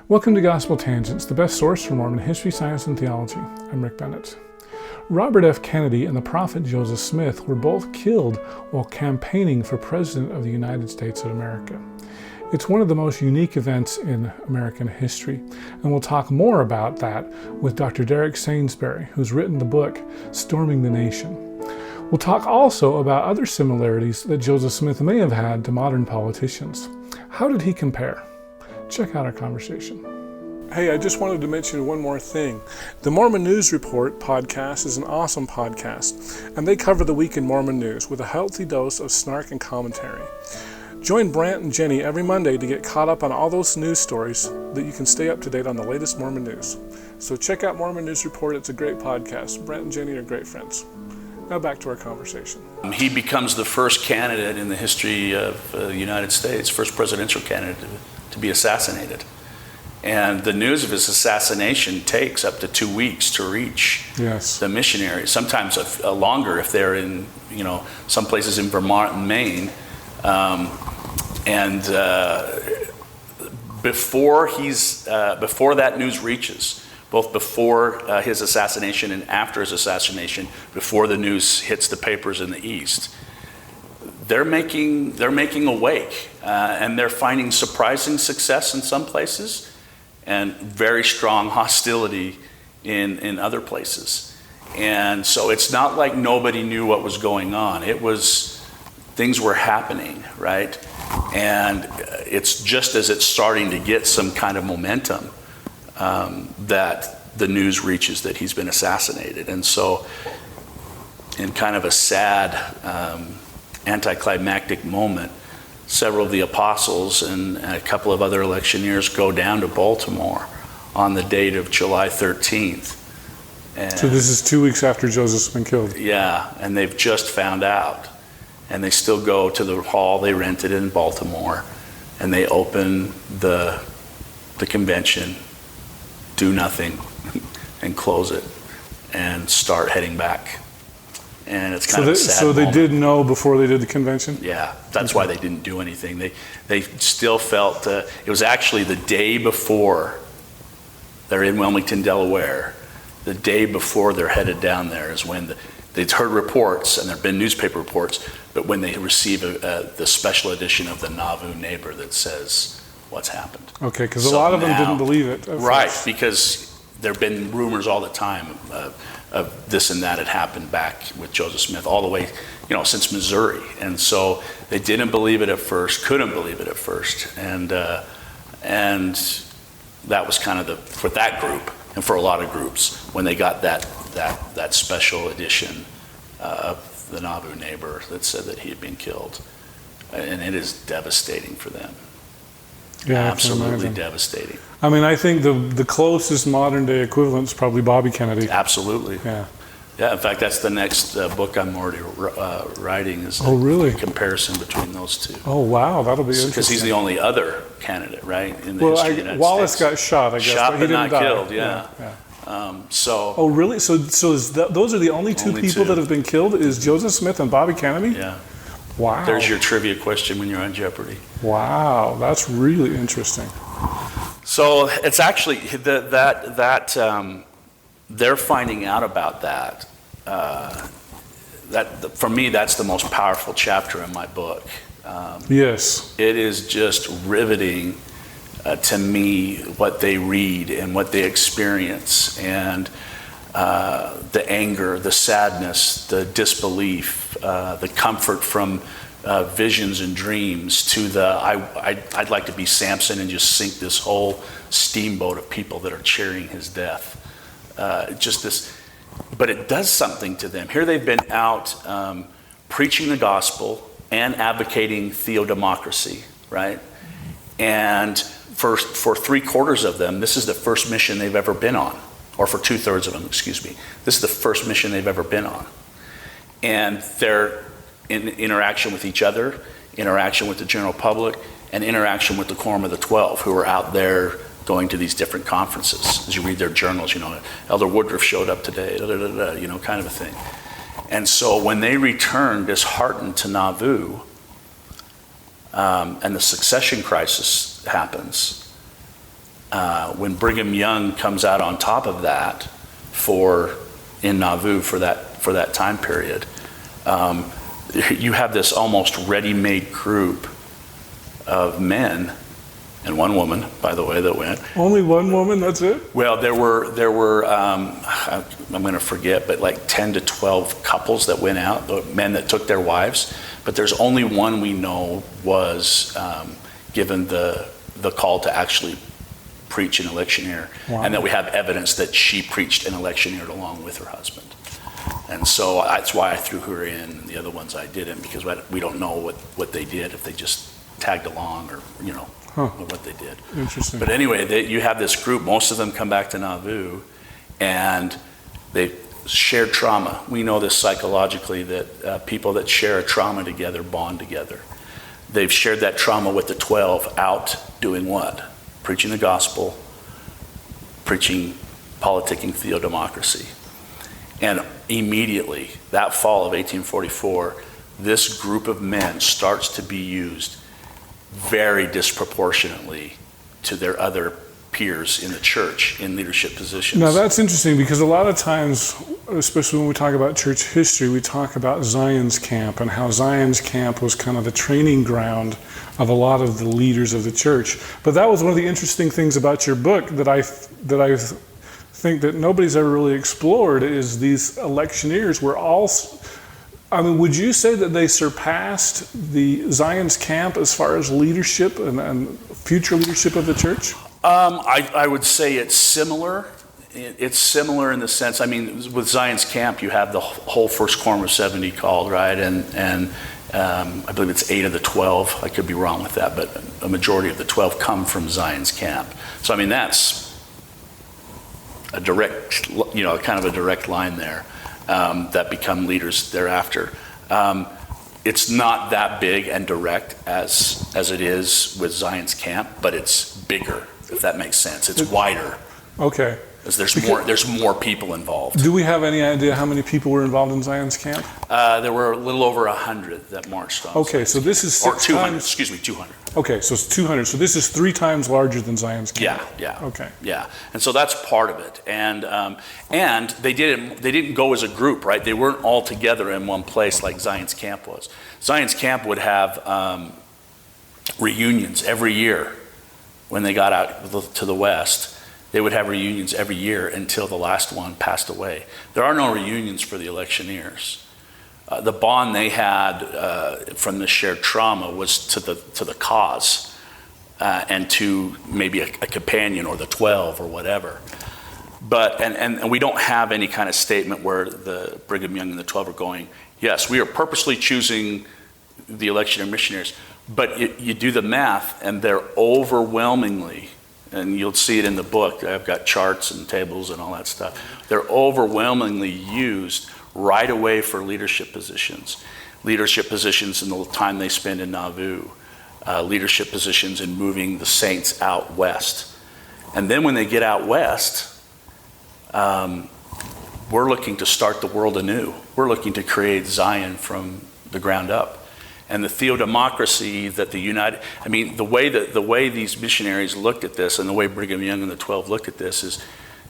Welcome to Gospel Tangents, the best source for Mormon history, science, and theology. I'm Rick Bennett. Robert F. Kennedy and the prophet Joseph Smith were both killed while campaigning for President of the United States of America. It's one of the most unique events in American history, and we'll talk more about that with Dr. Derek Sainsbury, who's written the book, Storming the Nation. We'll talk also about other similarities that Joseph Smith may have had to modern politicians. How did he compare? Check out our conversation. Hey, I just wanted to mention one more thing. The Mormon News Report podcast is an awesome podcast, and they cover the week in Mormon news with a healthy dose of snark and commentary. Join Brant and Jenny every Monday to get caught up on all those news stories that you can stay up to date on the latest Mormon news. So check out Mormon News Report. It's a great podcast. Brant and Jenny are great friends. Now back to our conversation. He becomes the first candidate in the history of the United States, first presidential candidate to be assassinated. And the news of his assassination takes up to 2 weeks to reach the missionaries, sometimes longer if they're in, some places in Vermont and Maine. Before that news reaches, both before his assassination and after his assassination, before the news hits the papers in the East, they're making a wake, and they're finding surprising success in some places and very strong hostility in other places. And so it's not like nobody knew what was going on. Things were happening, right? And it's just as it's starting to get some kind of momentum that the news reaches that he's been assassinated. And so in kind of a sad anticlimactic moment, several of the apostles and a couple of other electioneers go down to Baltimore on the date of July 13th. And so this is 2 weeks after Joseph's been killed. Yeah, and they've just found out. And they still go to the hall they rented in Baltimore, and they open the convention, do nothing, and close it, and start heading back. And it's kind of a sad moment. So they did know before they did the convention? Yeah, that's why they didn't do anything. They still felt, it was actually the day before, they're in Wilmington, Delaware, the day before they're headed down there is when they'd heard reports, and there'd been newspaper reports, but when they receive the special edition of the Nauvoo Neighbor that says what's happened. Okay, because a lot of them didn't believe it. Right, because there've been rumors all the time of this and that had happened back with Joseph Smith all the way, since Missouri. And so they didn't believe it at first, couldn't believe it at first. And that was kind of for that group, and for a lot of groups, when they got that special edition of the Nauvoo Neighbor that said that he had been killed. And it is devastating for them. Yeah, absolutely devastating. I mean, I think the closest modern day equivalent is probably Bobby Kennedy. Absolutely. Yeah. Yeah, in fact, that's the next book I'm already writing is really? A comparison between those two. Oh, wow, that'll be interesting. Because he's the only other candidate, right, in the history of the United Wallace States. got shot, I guess. Shot but but he not didn't die. killed, yeah. Oh, really? So those are the only two people that have been killed? Is Joseph Smith and Bobby Kennedy? Yeah. Wow. There's your trivia question when you're on Jeopardy. Wow, that's really interesting. So it's actually they're finding out about that. For me, that's the most powerful chapter in my book. Yes. It is just riveting to me what they read and what they experience, and the anger, the sadness, the disbelief, the comfort from visions and dreams to I'd like to be Samson and just sink this whole steamboat of people that are cheering his death. But it does something to them. Here they've been out preaching the gospel and advocating Theo Democracy, right? And for 3/4 of them, this is the first mission they've ever been on. Or for 2/3 of them, excuse me. This is the first mission they've ever been on. And they're in interaction with each other, interaction with the general public, and interaction with the Quorum of the 12, who are out there going to these different conferences. As you read their journals, Elder Woodruff showed up today, kind of a thing. And so when they return disheartened to Nauvoo, and the succession crisis happens, when Brigham Young comes out on top of that in Nauvoo for that time period, you have this almost ready-made group of men, and one woman, by the way, that went. Only one woman, that's it? Well, there were I'm going to forget, but like 10 to 12 couples that went out, the men that took their wives, but there's only one we know was given the call to actually preach an electioneer, wow. And that we have evidence that she preached an electioneer along with her husband. And so that's why I threw her in, and the other ones I didn't, because we don't know what they did, if they just tagged along or, what they did. Interesting. But anyway, you have this group, most of them come back to Nauvoo, and they shared trauma. We know this psychologically, that people that share a trauma together bond together. They've shared that trauma with the 12 out doing what? Preaching the gospel, preaching, politicking Theo Democracy. And immediately, that fall of 1844, this group of men starts to be used very disproportionately to their other peers in the church in leadership positions. Now that's interesting, because a lot of times, especially when we talk about church history, we talk about Zion's Camp and how Zion's Camp was kind of the training ground of a lot of the leaders of the church. But that was one of the interesting things about your book that I think that nobody's ever really explored, is these electioneers were all, would you say that they surpassed the Zion's Camp as far as leadership and future leadership of the church? I would say it's similar. It's similar in the sense, with Zion's Camp, you have the whole first quorum of 70 called, right? And I believe it's 8 of the 12. I could be wrong with that, but a majority of the 12 come from Zion's Camp. So, that's a direct, kind of a direct line there, that become leaders thereafter. It's not that big and direct as it is with Zion's Camp, but it's bigger, if that makes sense. It's wider. Okay. There's more people involved. Do we have any idea how many people were involved in Zion's Camp? There were a little over 100 that marched on. Okay, so this is 200. Excuse me, 200. Okay, so it's 200. So this is 3 times larger than Zion's Camp. Yeah. Okay. Yeah, and so that's part of it. And they didn't go as a group, right? They weren't all together in one place like Zion's Camp was. Zion's Camp would have reunions every year when they got out to the west. They would have reunions every year until the last one passed away. There are no reunions for the electioneers. The bond they had from the shared trauma was to the cause, and to maybe a companion or the 12 or whatever. But and we don't have any kind of statement where the Brigham Young and the 12 are going, yes, we are purposely choosing the electioneer missionaries. But you do the math, and they're overwhelmingly, and you'll see it in the book, I've got charts and tables and all that stuff, they're overwhelmingly used right away for leadership positions in the time they spend in Nauvoo, leadership positions in moving the saints out west. And then when they get out west, we're looking to start the world anew. We're looking to create Zion from the ground up. And the Theo Democracy that the way these missionaries looked at this, and the way Brigham Young and the 12 looked at this, is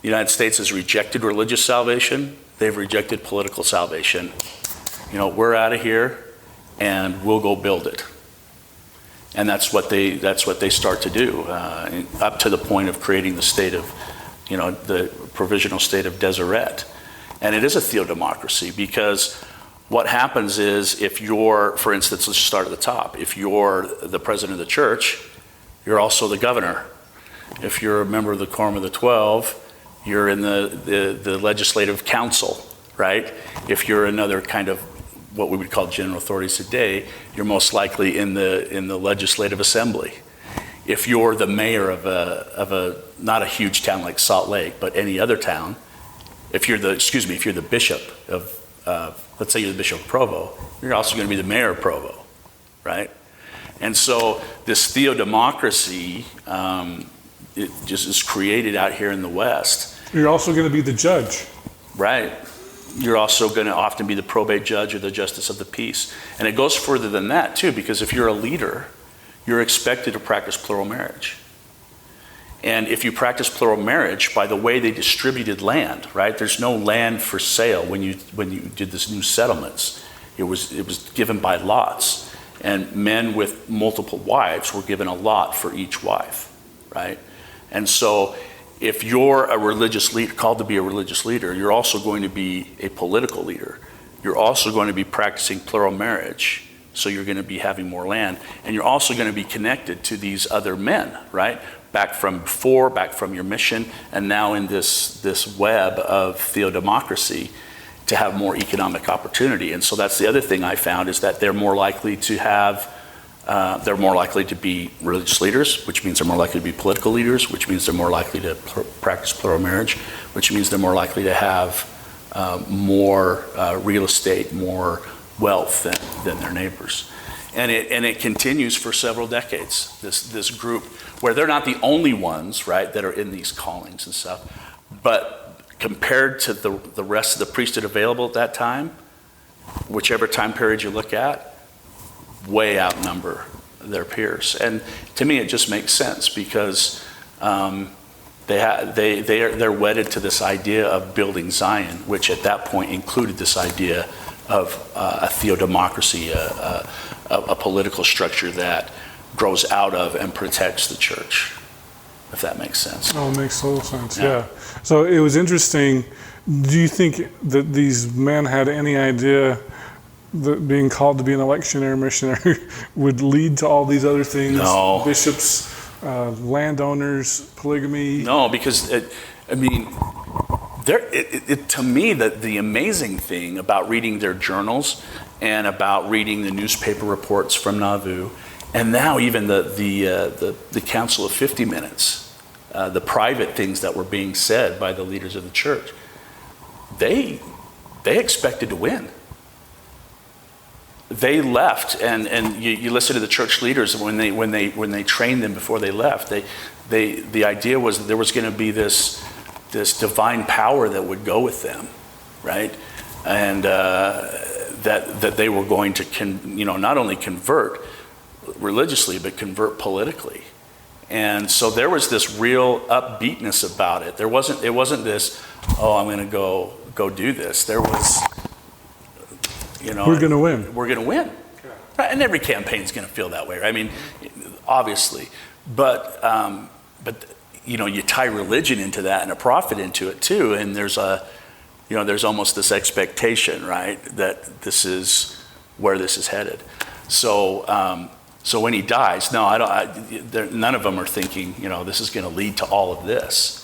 the United States has rejected religious salvation. They've rejected political salvation. We're out of here, and we'll go build it. And that's what they start to do, up to the point of creating the state of, the provisional state of Deseret. And it is a Theo Democracy, because what happens is, if you're, for instance, let's start at the top. If you're the president of the church, you're also the governor. If you're a member of the Quorum of the 12, you're in the legislative council, right? If you're another kind of what we would call general authorities today, you're most likely in the legislative assembly. If you're the mayor of a not a huge town like Salt Lake, but any other town, if you're the bishop of let's say you're the Bishop of Provo, you're also going to be the mayor of Provo, right? And so this Theo Democracy, it just is created out here in the West. You're also going to be the judge. Right. You're also going to often be the probate judge or the justice of the peace. And it goes further than that, too, because if you're a leader, you're expected to practice plural marriage. And if you practice plural marriage, by the way they distributed land, right? There's no land for sale when you did this new settlements. It was given by lots. And men with multiple wives were given a lot for each wife, right? And so if you're a religious leader, called to be a religious leader, you're also going to be a political leader. You're also going to be practicing plural marriage, so you're going to be having more land. And you're also going to be connected to these other men, right? Back from before, back from your mission, and now in this web of Theo Democracy, to have more economic opportunity. And so that's the other thing I found, is that they're more likely to have, they're more likely to be religious leaders, which means they're more likely to be political leaders, which means they're more likely to practice plural marriage, which means they're more likely to have more real estate, more wealth than their neighbors. And it continues for several decades, this group, where they're not the only ones, right, that are in these callings and stuff, but compared to the rest of the priesthood available at that time, whichever time period you look at, way outnumber their peers. And to me, it just makes sense, because they're wedded to this idea of building Zion, which at that point included this idea of a theodemocracy, a political structure that grows out of and protects the church, if that makes sense. Oh, it makes total sense, yeah. So it was interesting. Do you think that these men had any idea that being called to be an electionary missionary would lead to all these other things? No. Bishops, landowners, polygamy? No, because, to me, the amazing thing about reading their journals and about reading the newspaper reports from Nauvoo, and now even the Council of 50 Minutes, the private things that were being said by the leaders of the church, they expected to win. They left, and you listen to the church leaders when they trained them before they left. The idea was that there was going to be this divine power that would go with them, right? And that they were going to not only convert religiously, but convert politically. And so there was this real upbeatness about it. It wasn't this, oh, I'm going to go do this. There was, we're going to win. We're going to win. Right? And every campaign's going to feel that way, right? I mean, obviously. But you tie religion into that and a prophet into it too, and there's almost this expectation, right, that this is where this is headed. So when he dies, none of them are thinking, this is going to lead to all of this.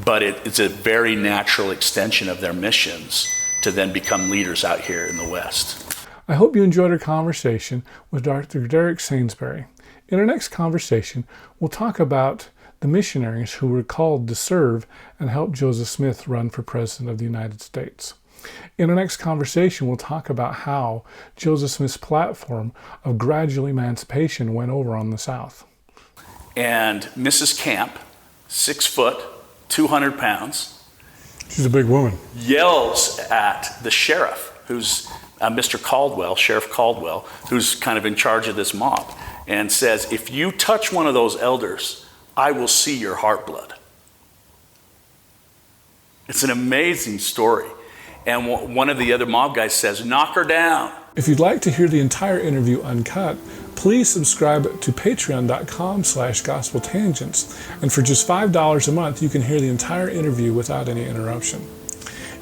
But it's a very natural extension of their missions to then become leaders out here in the West. I hope you enjoyed our conversation with Dr. Derek Sainsbury. In our next conversation, we'll talk about the missionaries who were called to serve and help Joseph Smith run for President of the United States. In our next conversation, we'll talk about how Joseph Smith's platform of gradual emancipation went over on the South. And Mrs. Camp, 6 foot, 200 pounds. She's a big woman. Yells at the sheriff, who's Mr. Caldwell, Sheriff Caldwell, who's kind of in charge of this mob, and says, if you touch one of those elders, I will see your heart blood. It's an amazing story. And one of the other mob guys says, knock her down. If you'd like to hear the entire interview uncut, please subscribe to patreon.com/gospeltangents. And for just $5 a month, you can hear the entire interview without any interruption.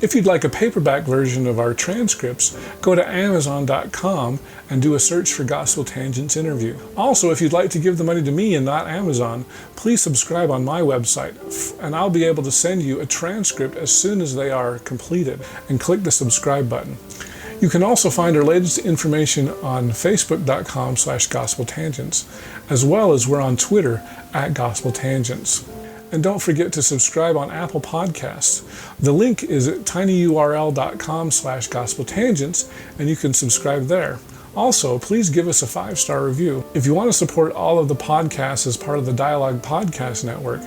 If you'd like a paperback version of our transcripts, go to Amazon.com and do a search for Gospel Tangents Interview. Also, if you'd like to give the money to me and not Amazon, please subscribe on my website, and I'll be able to send you a transcript as soon as they are completed, and click the subscribe button. You can also find our latest information on Facebook.com/GospelTangents, as well as we're on Twitter @GospelTangents. And don't forget to subscribe on Apple Podcasts. The link is at tinyurl.com/gospeltangents, and you can subscribe there. Also, please give us a 5-star review. If you want to support all of the podcasts as part of the Dialogue Podcast Network,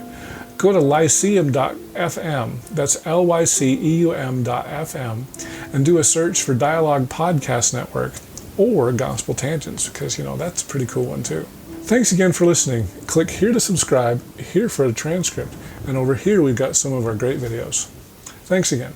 go to lyceum.fm, that's lyceum.fm, and do a search for Dialogue Podcast Network or Gospel Tangents, because, that's a pretty cool one too. Thanks again for listening. Click here to subscribe, here for a transcript, and over here we've got some of our great videos. Thanks again.